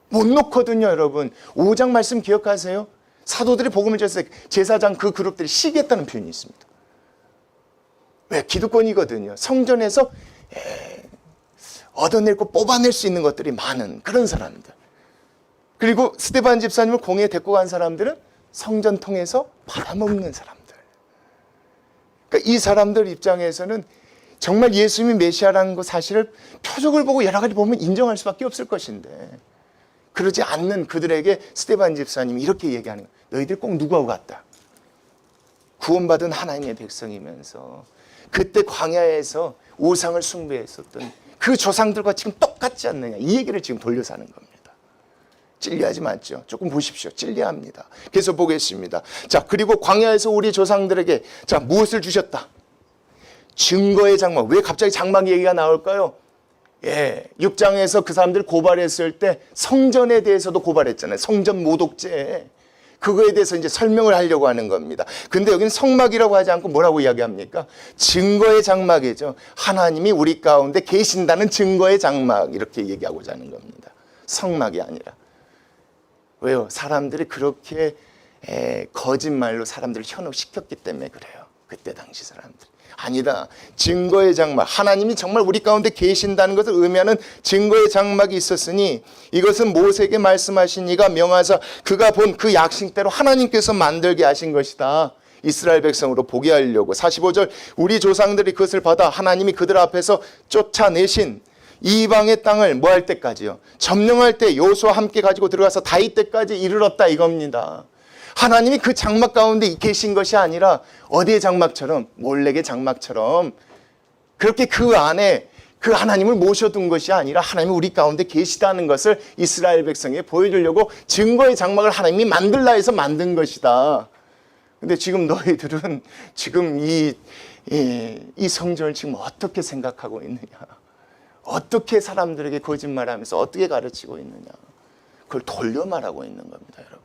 못 놓거든요 여러분. 5장 말씀 기억하세요? 사도들이 복음을 전했을 때 제사장 그 그룹들이 시기했다는 표현이 있습니다. 왜? 기득권이거든요. 성전에서 얻어내고 뽑아낼 수 있는 것들이 많은 그런 사람들. 그리고 스데반 집사님을 공회에 데리고 간 사람들은 성전 통해서 받아먹는 사람들. 그러니까 이 사람들 입장에서는 정말 예수님이 메시아라는 그 사실을 표적을 보고 여러 가지 보면 인정할 수밖에 없을 것인데 그러지 않는 그들에게 스데반 집사님이 이렇게 얘기하는 거예요. 너희들 꼭 누구하고 같다. 구원받은 하나님의 백성이면서 그때 광야에서 우상을 숭배했었던 그 조상들과 지금 똑같지 않느냐. 이 얘기를 지금 돌려서 하는 겁니다. 찔려하지 않죠. 조금 보십시오. 찔려합니다. 계속 보겠습니다. 자, 그리고 광야에서 우리 조상들에게 자 무엇을 주셨다? 증거의 장막. 왜 갑자기 장막 얘기가 나올까요? 6장에서 그 사람들 고발했을 때 성전에 대해서도 고발했잖아요. 성전 모독죄. 그거에 대해서 이제 설명을 하려고 하는 겁니다. 근데 여기는 성막이라고 하지 않고 뭐라고 이야기합니까? 증거의 장막이죠. 하나님이 우리 가운데 계신다는 증거의 장막, 이렇게 얘기하고자 하는 겁니다. 성막이 아니라. 왜요? 사람들이 그렇게 거짓말로 사람들을 현혹시켰기 때문에 그래요. 그때 당시 사람들이. 아니다. 증거의 장막. 하나님이 정말 우리 가운데 계신다는 것을 의미하는 증거의 장막이 있었으니 이것은 모세에게 말씀하신 이가 명하사 그가 본 그 약식대로 하나님께서 만들게 하신 것이다. 이스라엘 백성으로 보게 하려고. 45절 우리 조상들이 그것을 받아 하나님이 그들 앞에서 쫓아내신 이방의 땅을 뭐 할 때까지요? 점령할 때 여호수아와 함께 가지고 들어가서 다윗 때까지 이르렀다 이겁니다. 하나님이 그 장막 가운데 계신 것이 아니라 어디의 장막처럼? 몰렉의 장막처럼 그렇게 그 안에 그 하나님을 모셔둔 것이 아니라 하나님이 우리 가운데 계시다는 것을 이스라엘 백성에게 보여주려고 증거의 장막을 하나님이 만들라 해서 만든 것이다. 근데 지금 너희들은 지금 이 성전을 지금 어떻게 생각하고 있느냐? 어떻게 사람들에게 거짓말하면서 어떻게 가르치고 있느냐? 그걸 돌려 말하고 있는 겁니다, 여러분.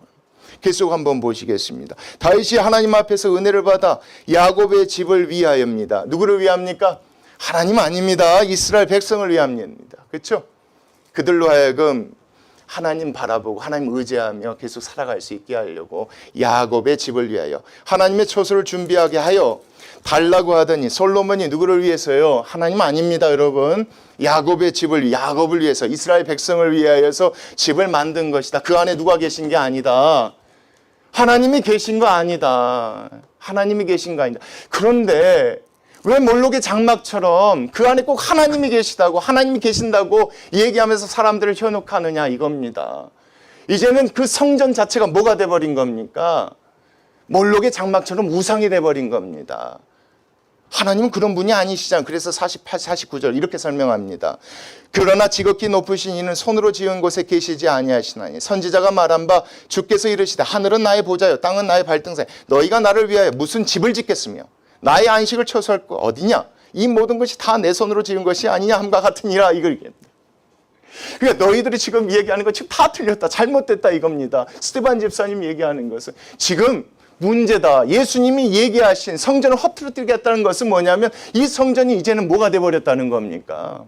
계속 한번 보시겠습니다. 다윗이 하나님 앞에서 은혜를 받아 야곱의 집을 위하여입니다. 누구를 위합니까? 하나님 아닙니다. 이스라엘 백성을 위함입니다. 그렇죠? 그들로 하여금 하나님 바라보고 하나님 의지하며 계속 살아갈 수 있게 하려고 야곱의 집을 위하여 하나님의 처소를 준비하게 하여 달라고 하더니 솔로몬이 누구를 위해서요? 하나님 아닙니다, 여러분. 야곱의 집을 야곱을 위해서 이스라엘 백성을 위하여서 집을 만든 것이다. 그 안에 누가 계신 게 아니다. 하나님이 계신 거 아니다. 하나님이 계신 거 아니다. 그런데 왜 몰록의 장막처럼 그 안에 꼭 하나님이 계시다고 하나님이 계신다고 얘기하면서 사람들을 현혹하느냐 이겁니다. 이제는 그 성전 자체가 뭐가 돼버린 겁니까? 몰록의 장막처럼 우상이 돼버린 겁니다. 하나님은 그런 분이 아니시잖아요. 그래서 48, 49절 이렇게 설명합니다. 그러나 지극히 높으신 이는 손으로 지은 곳에 계시지 아니하시나니 선지자가 말한 바 주께서 이르시되 하늘은 나의 보좌요 땅은 나의 발등사요 너희가 나를 위하여 무슨 집을 짓겠으며 나의 안식을 처소할 것 어디냐? 이 모든 것이 다 내 손으로 지은 것이 아니냐 함과 같으니라 이걸. 그러니까 너희들이 지금 얘기하는 것 지금 다 틀렸다 잘못됐다 이겁니다. 스테반 집사님 얘기하는 것은 지금 문제다. 예수님이 얘기하신 성전을 허투루뜨리겠다는 것은 뭐냐면 이 성전이 이제는 뭐가 돼버렸다는 겁니까?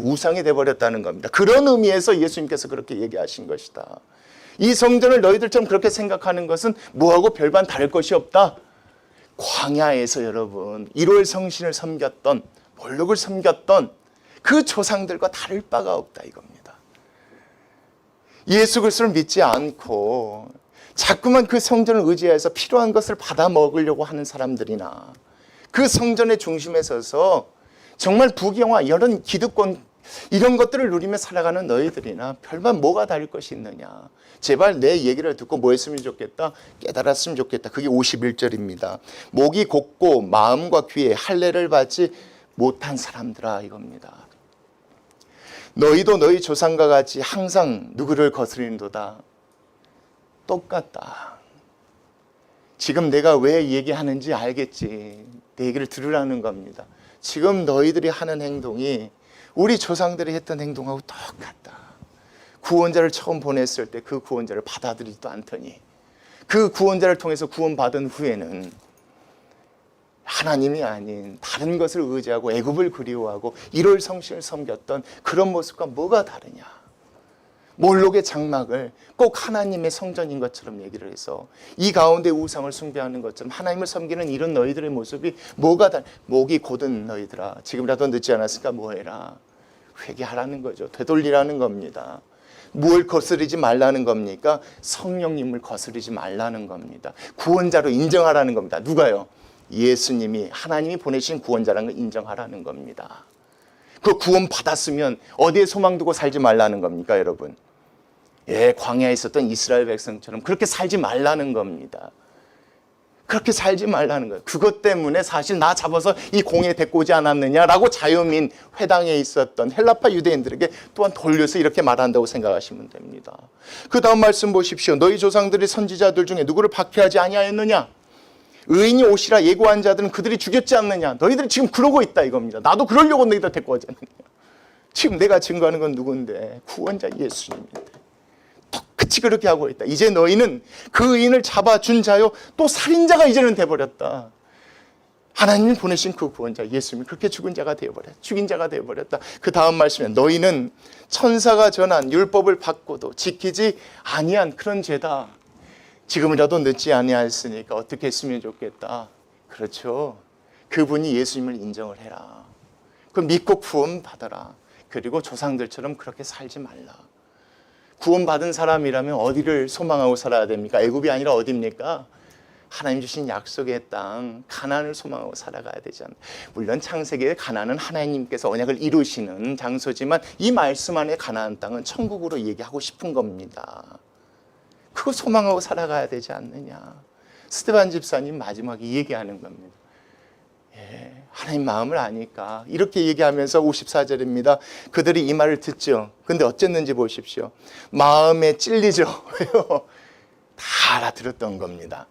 우상이 돼버렸다는 겁니다. 그런 의미에서 예수님께서 그렇게 얘기하신 것이다. 이 성전을 너희들처럼 그렇게 생각하는 것은 뭐하고 별반 다를 것이 없다. 광야에서 여러분 1월 성신을 섬겼던 몰록을 섬겼던 그 조상들과 다를 바가 없다 이겁니다. 예수 그리스도를 믿지 않고 자꾸만 그 성전을 의지해서 필요한 것을 받아 먹으려고 하는 사람들이나 그 성전의 중심에 서서 정말 부경화 이런 기득권 이런 것들을 누리며 살아가는 너희들이나 별반 뭐가 다를 것이 있느냐. 제발 내 얘기를 듣고 뭐 했으면 좋겠다? 깨달았으면 좋겠다. 그게 51절입니다. 목이 곧고 마음과 귀에 할례를 받지 못한 사람들아 이겁니다. 너희도 너희 조상과 같이 항상 누구를 거스리는도다. 똑같다. 지금 내가 왜 얘기하는지 알겠지. 내 얘기를 들으라는 겁니다. 지금 너희들이 하는 행동이 우리 조상들이 했던 행동하고 똑같다. 구원자를 처음 보냈을 때 그 구원자를 받아들이지도 않더니 그 구원자를 통해서 구원받은 후에는 하나님이 아닌 다른 것을 의지하고 애굽을 그리워하고 1월 성신을 섬겼던 그런 모습과 뭐가 다르냐. 몰록의 장막을 꼭 하나님의 성전인 것처럼 얘기를 해서 이 가운데 우상을 숭배하는 것처럼 하나님을 섬기는 이런 너희들의 모습이 뭐가 목이 곧은 너희들아 지금이라도 늦지 않았으니까 뭐해라. 회개하라는 거죠. 되돌리라는 겁니다. 무엇을 거스르지 말라는 겁니까? 성령님을 거스르지 말라는 겁니다. 구원자로 인정하라는 겁니다. 누가요? 예수님이 하나님이 보내신 구원자라는 걸 인정하라는 겁니다. 그 구원 받았으면 어디에 소망 두고 살지 말라는 겁니까, 여러분? 광야에 있었던 이스라엘 백성처럼 그렇게 살지 말라는 겁니다. 그렇게 살지 말라는 거예요. 그것 때문에 사실 나 잡아서 이 공에 데리고 오지 않았느냐라고 자유민 회당에 있었던 헬라파 유대인들에게 또한 돌려서 이렇게 말한다고 생각하시면 됩니다. 그 다음 말씀 보십시오. 너희 조상들이 선지자들 중에 누구를 박해하지 아니하였느냐? 의인이 오시라 예고한 자들은 그들이 죽였지 않느냐? 너희들이 지금 그러고 있다 이겁니다. 나도 그러려고 너희들 데리고 오지 않느냐? 지금 내가 증거하는 건 누군데? 구원자 예수님인데. 똑같이 같이 그렇게 하고 있다. 이제 너희는 그 의인을 잡아준 자요 또 살인자가 이제는 돼버렸다. 하나님이 보내신 그 구원자 예수님이 그렇게 죽은 자가 되어버렸다. 죽인 자가 되어버렸다. 그 다음 말씀에 너희는 천사가 전한 율법을 받고도 지키지 아니한 그런 죄다. 지금이라도 늦지 아니하였으니까 어떻게 했으면 좋겠다. 그렇죠. 그분이 예수님을 인정을 해라. 그 믿고 구원 받아라. 그리고 조상들처럼 그렇게 살지 말라. 구원받은 사람이라면 어디를 소망하고 살아야 됩니까? 애굽이 아니라 어디입니까? 하나님 주신 약속의 땅 가나안을 소망하고 살아가야 되지 않나. 물론 창세기의 가나안은 하나님께서 언약을 이루시는 장소지만 이 말씀 안에 가나안 땅은 천국으로 얘기하고 싶은 겁니다. 그거 소망하고 살아가야 되지 않느냐. 스데반 집사님 마지막에 얘기하는 겁니다. 하나님 마음을 아니까 이렇게 얘기하면서 54절입니다. 그들이 이 말을 듣죠. 근데 어쨌는지 보십시오. 마음에 찔리죠. 왜요? 다 알아들었던 겁니다.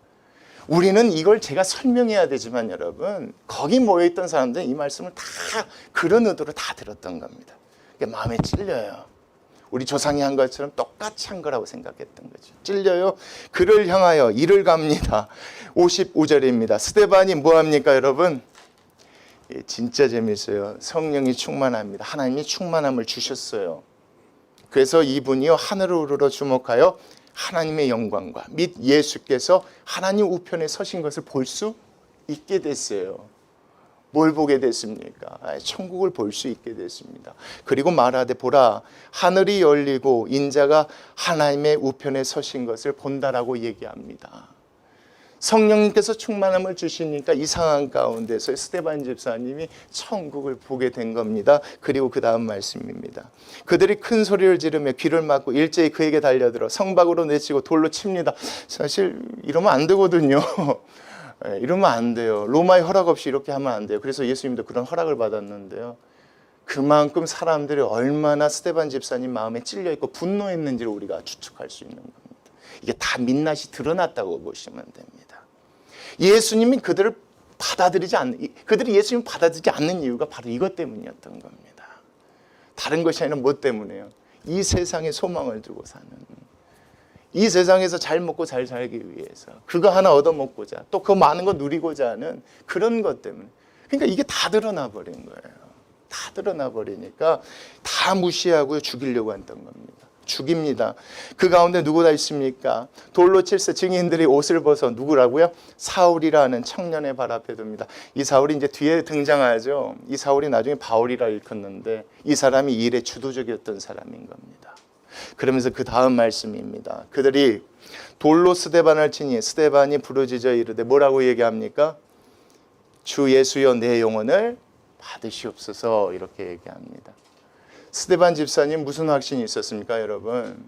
우리는 이걸 제가 설명해야 되지만 여러분 거기 모여있던 사람들은 이 말씀을 다 그런 의도로 다 들었던 겁니다. 그러니까 마음에 찔려요. 우리 조상이 한 것처럼 똑같이 한 거라고 생각했던 거죠. 찔려요. 그를 향하여 이를 갑니다. 55절입니다. 스데반이 뭐합니까 여러분? 진짜 재밌어요. 성령이 충만합니다. 하나님이 충만함을 주셨어요. 그래서 이분이요 하늘을 우러러 주목하여 하나님의 영광과 및 예수께서 하나님 우편에 서신 것을 볼 수 있게 됐어요. 뭘 보게 됐습니까? 천국을 볼 수 있게 됐습니다. 그리고 말하되 보라 하늘이 열리고 인자가 하나님의 우편에 서신 것을 본다라고 얘기합니다. 성령님께서 충만함을 주시니까 이 상황 가운데서 스데반 집사님이 천국을 보게 된 겁니다. 그리고 그 다음 말씀입니다. 그들이 큰 소리를 지르며 귀를 막고 일제히 그에게 달려들어 성박으로 내치고 돌로 칩니다. 사실 이러면 안 되거든요. 이러면 안 돼요. 로마의 허락 없이 이렇게 하면 안 돼요. 그래서 예수님도 그런 허락을 받았는데요. 그만큼 사람들이 얼마나 스데반 집사님 마음에 찔려있고 분노했는지를 우리가 추측할 수 있는 겁니다. 이게 다 민낯이 드러났다고 보시면 됩니다. 예수님이 그들이 예수님을 받아들이지 않는 이유가 바로 이것 때문이었던 겁니다. 다른 것이 아니라 뭐 때문에요? 이 세상에 소망을 두고 사는, 이 세상에서 잘 먹고 잘 살기 위해서 그거 하나 얻어먹고자 또 그 많은 거 누리고자 하는 그런 것 때문에. 그러니까 이게 다 드러나 버린 거예요. 다 드러나 버리니까 다 무시하고 죽이려고 했던 겁니다. 죽입니다. 그 가운데 누구가 있습니까? 돌로 칠세 증인들이 옷을 벗어 누구라고요? 사울이라는 청년의 발 앞에 둡니다. 이 사울이 이제 뒤에 등장하죠. 이 사울이 나중에 바울이라 일컫는데 이 사람이 이 일에 주도적이었던 사람인 겁니다. 그러면서 그 다음 말씀입니다. 그들이 돌로 스데반을 치니 스데반이 부르짖어 이르되 뭐라고 얘기합니까? 주 예수여 내 영혼을 받으시옵소서 이렇게 얘기합니다. 스데반 집사님 무슨 확신이 있었습니까 여러분?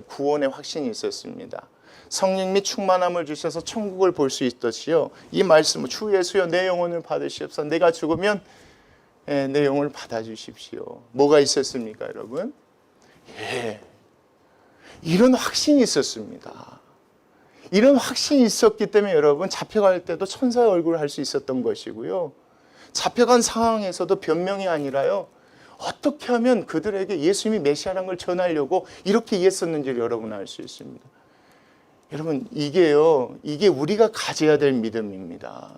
구원의 확신이 있었습니다. 성령님이 충만함을 주셔서 천국을 볼 수 있듯이요. 이 말씀은 주 예수여 내 영혼을 받으시옵소서. 내가 죽으면 내 영혼을 받아주십시오. 뭐가 있었습니까 여러분? 이런 확신이 있었습니다. 이런 확신이 있었기 때문에 여러분 잡혀갈 때도 천사의 얼굴을 할 수 있었던 것이고요. 잡혀간 상황에서도 변명이 아니라요. 어떻게 하면 그들에게 예수님이 메시아라는 걸 전하려고 이렇게 이해했었는지를 여러분 알 수 있습니다. 여러분 이게 우리가 가져야 될 믿음입니다.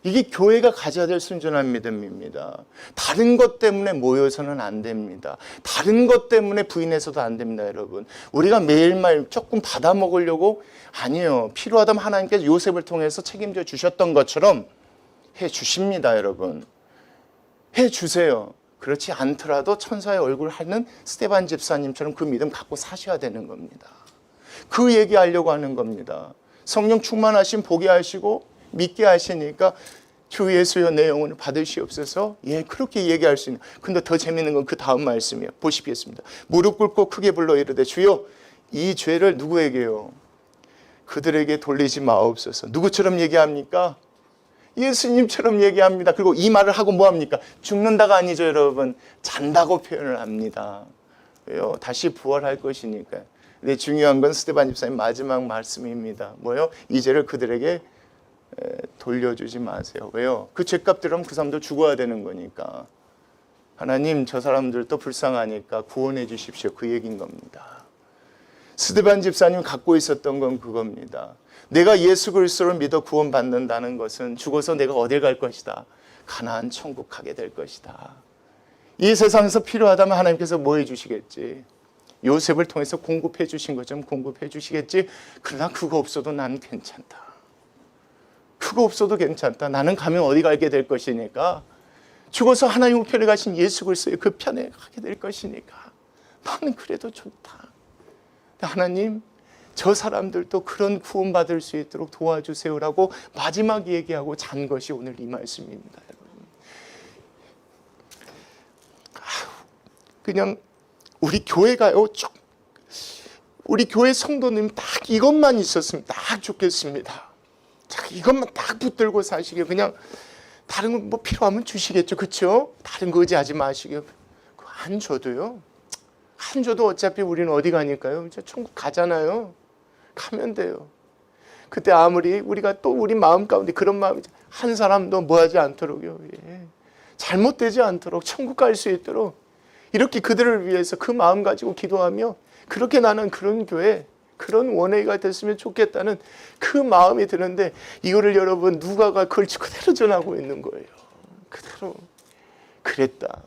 이게 교회가 가져야 될 순전한 믿음입니다. 다른 것 때문에 모여서는 안 됩니다. 다른 것 때문에 부인해서도 안 됩니다. 여러분 우리가 매일매일 조금 받아 먹으려고 아니에요. 필요하다면 하나님께서 요셉을 통해서 책임져 주셨던 것처럼 해 주십니다. 여러분 해 주세요. 그렇지 않더라도 천사의 얼굴 하는 스데반 집사님처럼 그 믿음 갖고 사셔야 되는 겁니다. 그 얘기하려고 하는 겁니다. 성령 충만하신 보게 하시고 믿게 하시니까 주 예수여 내 영혼을 받으시옵소서. 그렇게 얘기할 수 있는. 근데 더 재밌는 건 그 다음 말씀이에요. 보시겠습니다. 무릎 꿇고 크게 불러 이르되 주여 이 죄를 누구에게요? 그들에게 돌리지 마옵소서. 누구처럼 얘기합니까? 예수님처럼 얘기합니다. 그리고 이 말을 하고 뭐합니까? 죽는다가 아니죠 여러분. 잔다고 표현을 합니다. 왜요? 다시 부활할 것이니까요. 근데 중요한 건 스데반 집사님 마지막 말씀입니다. 뭐요? 이 죄를 그들에게 돌려주지 마세요. 왜요? 그 죄값 들으면 그 사람들 죽어야 되는 거니까. 하나님 저 사람들도 불쌍하니까 구원해 주십시오. 그 얘기인 겁니다. 스데반 집사님 갖고 있었던 건 그겁니다. 내가 예수 그리스도를 믿어 구원받는다는 것은 죽어서 내가 어딜 갈 것이다. 가나안 천국 가게 될 것이다. 이 세상에서 필요하다면 하나님께서 뭐 해주시겠지. 요셉을 통해서 공급해 주신 것처럼 공급해 주시겠지. 그러나 그거 없어도 난 괜찮다. 그거 없어도 괜찮다. 나는 가면 어디 가게 될 것이니까. 죽어서 하나님 우편에 가신 예수 그리스도의 그 편에 가게 될 것이니까. 나는 그래도 좋다. 하나님, 저 사람들도 그런 구원받을 수 있도록 도와주세요라고 마지막 얘기하고 잔 것이 오늘 이 말씀입니다. 그냥 우리 교회가요, 우리 교회 성도님 딱 이것만 있었으면 딱 좋겠습니다. 딱 이것만 딱 붙들고 사시게. 그냥 다른 거 뭐 필요하면 주시겠죠, 그렇죠? 다른 거 의지하지 마시게. 안 줘도요. 안 줘도 어차피 우리는 어디 가니까요. 이제 천국 가잖아요. 가면 돼요. 그때 아무리 우리가 또 우리 마음 가운데 그런 마음이 한 사람도 뭐하지 않도록요. 예. 잘못되지 않도록 천국 갈 수 있도록 이렇게 그들을 위해서 그 마음 가지고 기도하며 그렇게 나는 그런 교회, 그런 원회가 됐으면 좋겠다는 그 마음이 드는데 이거를 여러분 누가가 그걸 그대로 전하고 있는 거예요. 그대로. 그랬다.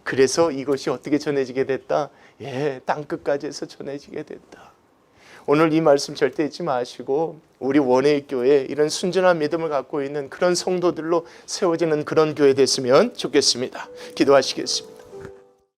그래서 이것이 어떻게 전해지게 됐다? 예, 땅끝까지 해서 전해지게 됐다. 오늘 이 말씀 절대 잊지 마시고 우리 원회의 교회 이런 순전한 믿음을 갖고 있는 그런 성도들로 세워지는 그런 교회 됐으면 좋겠습니다. 기도하시겠습니다.